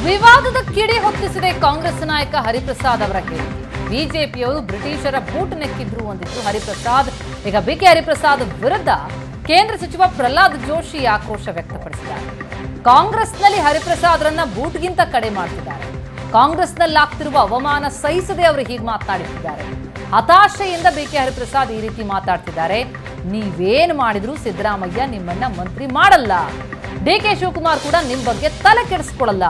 ವಿವಾದದ ಕಿಡಿ ಹೊತ್ತಿಸಿದೆ ಕಾಂಗ್ರೆಸ್ ನಾಯಕ ಹರಿಪ್ರಸಾದ್ ಅವರ ಹೇಳಿಕೆ. ಬಿಜೆಪಿಯವರು ಬ್ರಿಟಿಷರ ಬೂಟ್ ನೆಕ್ಕಿದ್ರು ಅಂದಿದ್ರು ಹರಿಪ್ರಸಾದ್. ಈಗ ಬಿಕೆ ಹರಿಪ್ರಸಾದ್ ವಿರುದ್ಧ ಕೇಂದ್ರ ಸಚಿವ ಪ್ರಹ್ಲಾದ್ ಜೋಶಿ ಆಕ್ರೋಶ ವ್ಯಕ್ತಪಡಿಸಿದ್ದಾರೆ. ಕಾಂಗ್ರೆಸ್ನಲ್ಲಿ ಹರಿಪ್ರಸಾದ್ರನ್ನ ಬೂಟ್ಗಿಂತ ಕಡೆ ಮಾಡ್ತಿದ್ದಾರೆ. ಕಾಂಗ್ರೆಸ್ನಲ್ಲಿ ಆಗ್ತಿರುವ ಅವಮಾನ ಸಹಿಸದೆ ಅವರು ಹೀಗೆ ಮಾತನಾಡುತ್ತಿದ್ದಾರೆ. ಹತಾಶೆಯಿಂದ ಬಿಕೆ ಹರಿಪ್ರಸಾದ್ ಈ ರೀತಿ ಮಾತಾಡ್ತಿದ್ದಾರೆ. ನೀವೇನು ಮಾಡಿದ್ರು ಸಿದ್ದರಾಮಯ್ಯ ನಿಮ್ಮನ್ನ ಮಂತ್ರಿ ಮಾಡಲ್ಲ. ಡಿಕೆ ಶಿವಕುಮಾರ್ ಕೂಡ ನಿಮ್ ಬಗ್ಗೆ ತಲೆ ಕೆಡಿಸ್ಕೊಳ್ಳಲ್ಲ.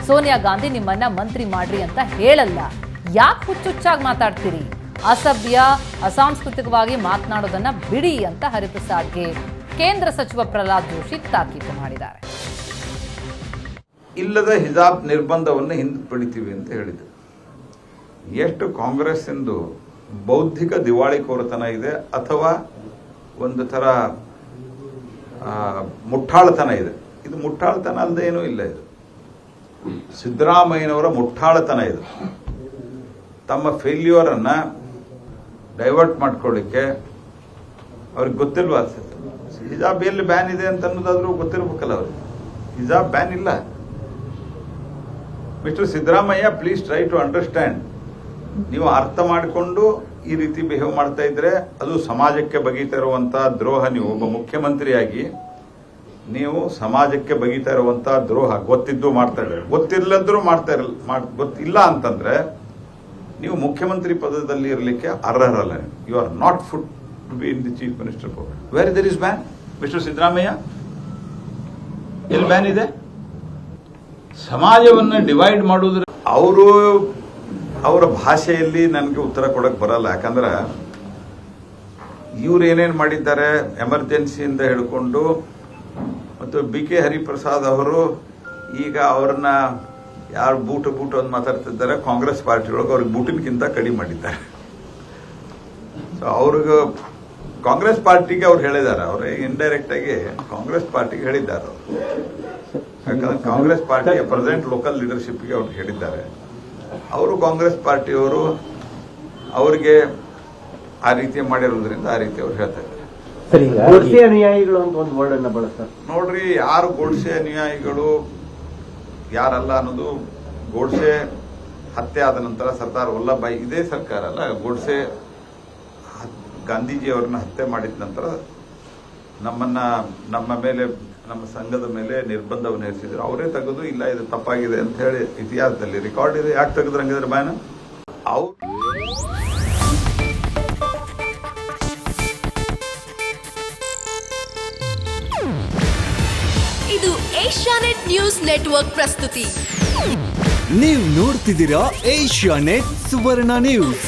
ಸೋನಿಯಾ ಗಾಂಧಿ ನಿಮ್ಮನ್ನ ಮಂತ್ರಿ ಮಾಡ್ರಿ ಅಂತ ಹೇಳಲ್ಲ. ಯಾಕೆ ಹುಚ್ಚುಚ್ಚಾಗಿ ಮಾತಾಡ್ತೀರಿ? ಅಸಭ್ಯ ಅಸಾಂಸ್ಕೃತಿಕವಾಗಿ ಮಾತನಾಡೋದನ್ನ ಬಿಡಿ ಅಂತ ಹರಿಪ್ರಸಾದ್ಗೆ ಕೇಂದ್ರ ಸಚಿವ ಪ್ರಹ್ಲಾದ್ ಜೋಶಿ ತಾಕೀತು ಮಾಡಿದ್ದಾರೆ. ಇಲ್ಲದ ಹಿಜಾಬ್ ನಿರ್ಬಂಧವನ್ನು ಹಿಂಪಡಿತೀವಿ ಅಂತ ಹೇಳಿದ್ರು. ಎಷ್ಟು ಕಾಂಗ್ರೆಸ್ ಎಂದು ಬೌದ್ಧಿಕ ದಿವಾಳಿಕೋರತನ ಇದೆ ಅಥವಾ ಒಂದು ತರ ಮುಟ್ಟಾಳತನ ಇದೆ. ಇದು ಮುಟ್ಟಾಳತನ ಅಲ್ಲದೆ ಏನೂ ಇಲ್ಲ. ಇದು ಸಿದ್ದರಾಮಯ್ಯನವರ ಮುಟ್ಟಾಳತನ. ಇದು ತಮ್ಮ ಫೇಲ್ಯೂರ್ ಅನ್ನ ಡೈವರ್ಟ್ ಮಾಡ್ಕೊಳ್ಳಿಕ್ಕೆ ಅವ್ರಿಗೆ ಗೊತ್ತಿಲ್ವಾ? ಹಿಜಾಬ್ ಎಲ್ಲಿ ಬ್ಯಾನ್ ಇದೆ ಅಂತ ಅನ್ನೋದಾದ್ರೂ ಗೊತ್ತಿರ್ಬೇಕಲ್ಲ ಅವ್ರಿಗೆ. ಹಿಜಾಬ್ ಬ್ಯಾನ್ ಇಲ್ಲ. Mister Siddaramaiah, please try to understand. ನೀವು ಅರ್ಥ ಮಾಡಿಕೊಂಡು ಈ ರೀತಿ ಬಿಹೇವ್ ಮಾಡ್ತಾ ಇದ್ರೆ ಅದು ಸಮಾಜಕ್ಕೆ ಬಗೀತಾ ಇರುವಂತಹ ದ್ರೋಹ. ನೀವು ಒಬ್ಬ ಮುಖ್ಯಮಂತ್ರಿಯಾಗಿ ನೀವು ಸಮಾಜಕ್ಕೆ ಬಗೀತಾ ಇರುವಂತಹ ದ್ರೋಹ ಗೊತ್ತಿದ್ದು ಮಾಡ್ತಾ ಇದ್ದಾರೆ. ಗೊತ್ತಿಲ್ಲದ್ರೂ ಗೊತ್ತಿಲ್ಲ ಅಂತಂದ್ರೆ ನೀವು ಮುಖ್ಯಮಂತ್ರಿ ಪದದಲ್ಲಿ ಇರಲಿಕ್ಕೆ ಅರ್ಹರಲ್ಲ. You are not fit to be in the chief minister post. Where there is ban? Mister Siddaramaiah, ಎಲ್ಲಿ ಬ್ಯಾನ್ ಇದೆ? ಸಮಾಜವನ್ನು ಡಿವೈಡ್ ಮಾಡುವುದ್ರ ಅವರ ಭಾಷೆಯಲ್ಲಿ ನನಗೆ ಉತ್ತರ ಕೊಡಕ್ ಬರಲ್ಲ. ಯಾಕಂದ್ರೆ ಇವ್ರು ಏನೇನು ಮಾಡಿದ್ದಾರೆ ಎಮರ್ಜೆನ್ಸಿಯಿಂದ ಹಿಡ್ಕೊಂಡು, ಮತ್ತು ಬಿ ಕೆ ಹರಿಪ್ರಸಾದ್ ಅವರು ಈಗ ಅವ್ರನ್ನ ಯಾರು ಬೂಟು ಅಂತ ಮಾತಾಡ್ತಿದ್ದಾರೆ, ಕಾಂಗ್ರೆಸ್ ಪಾರ್ಟಿ ಒಳಗೆ ಅವ್ರಿಗೆ ಬೂಟಿನಕ್ಕಿಂತ ಕಡಿಮೆ ಮಾಡಿದ್ದಾರೆ. ಸೊ ಅವ್ರಿಗೆ ಕಾಂಗ್ರೆಸ್ ಪಾರ್ಟಿಗೆ ಅವ್ರು ಹೇಳಿದ್ದಾರೆ, ಅವ್ರು ಇಂಡೈರೆಕ್ಟ್ ಆಗಿ ಕಾಂಗ್ರೆಸ್ ಪಾರ್ಟಿಗೆ ಹೇಳಿದ್ದಾರೆ. ಯಾಕಂದ್ರೆ ಕಾಂಗ್ರೆಸ್ ಪಾರ್ಟಿಯ ಪ್ರೆಸೆಂಟ್ ಲೋಕಲ್ ಲೀಡರ್ಶಿಪ್ಗೆ ಅವ್ರು ಹೇಳಿದ್ದಾರೆ. ಅವರು ಕಾಂಗ್ರೆಸ್ ಪಾರ್ಟಿಯವರು ಅವರಿಗೆ ಆ ರೀತಿ ಮಾಡಿರೋದ್ರಿಂದ ಆ ರೀತಿ ಅವ್ರು ಹೇಳ್ತಾ ಇದ್ದಾರೆ. ಗೋಡ್ಸೆ ಅನುಯಾಯಿಗಳು ಅಂತ ಒಂದು ವರ್ಡ್ ಅನ್ನ ಬಳಸ್ತಾರೆ. ನೋಡ್ರಿ, ಯಾರು ಗೋಡ್ಸೆ ಅನುಯಾಯಿಗಳು ಯಾರಲ್ಲ ಅನ್ನೋದು, ಗೋಡ್ಸೆ ಹತ್ಯೆ ಆದ ನಂತರ ಸರ್ದಾರ್ ವಲ್ಲಭಾಯಿ, ಇದೇ ಸರ್ಕಾರ ಅಲ್ಲ, ಗೋಡ್ಸೆ ಗಾಂಧೀಜಿ ಅವರನ್ನ ಹತ್ಯೆ ಮಾಡಿದ ನಂತರ ನಮ್ಮ ಮೇಲೆ, ನಮ್ಮ ಸಂಘದ ಮೇಲೆ ನಿರ್ಬಂಧವನ್ನು ಹೇರಿಸಿದ್ರು. ಅವರೇ ತೆಗೆದು ಇಲ್ಲ ಇದು ತಪ್ಪಾಗಿದೆ ಅಂತ ಹೇಳಿ ಇತಿಹಾಸದಲ್ಲಿ ರೆಕಾರ್ಡ್ ಇದೆ. ಯಾಕೆ ತೆಗೆದ್ರು ಹಂಗಿದ್ರೆ ಬಾಯನ? ಇದು ಏಷ್ಯಾನೆಟ್ ನ್ಯೂಸ್ ನೆಟ್ವರ್ಕ್ ಪ್ರಸ್ತುತಿ. ನೀವು ನೋಡ್ತಿದ್ದೀರಾ ಏಷ್ಯಾನೆಟ್ ಸುವರ್ಣ ನ್ಯೂಸ್.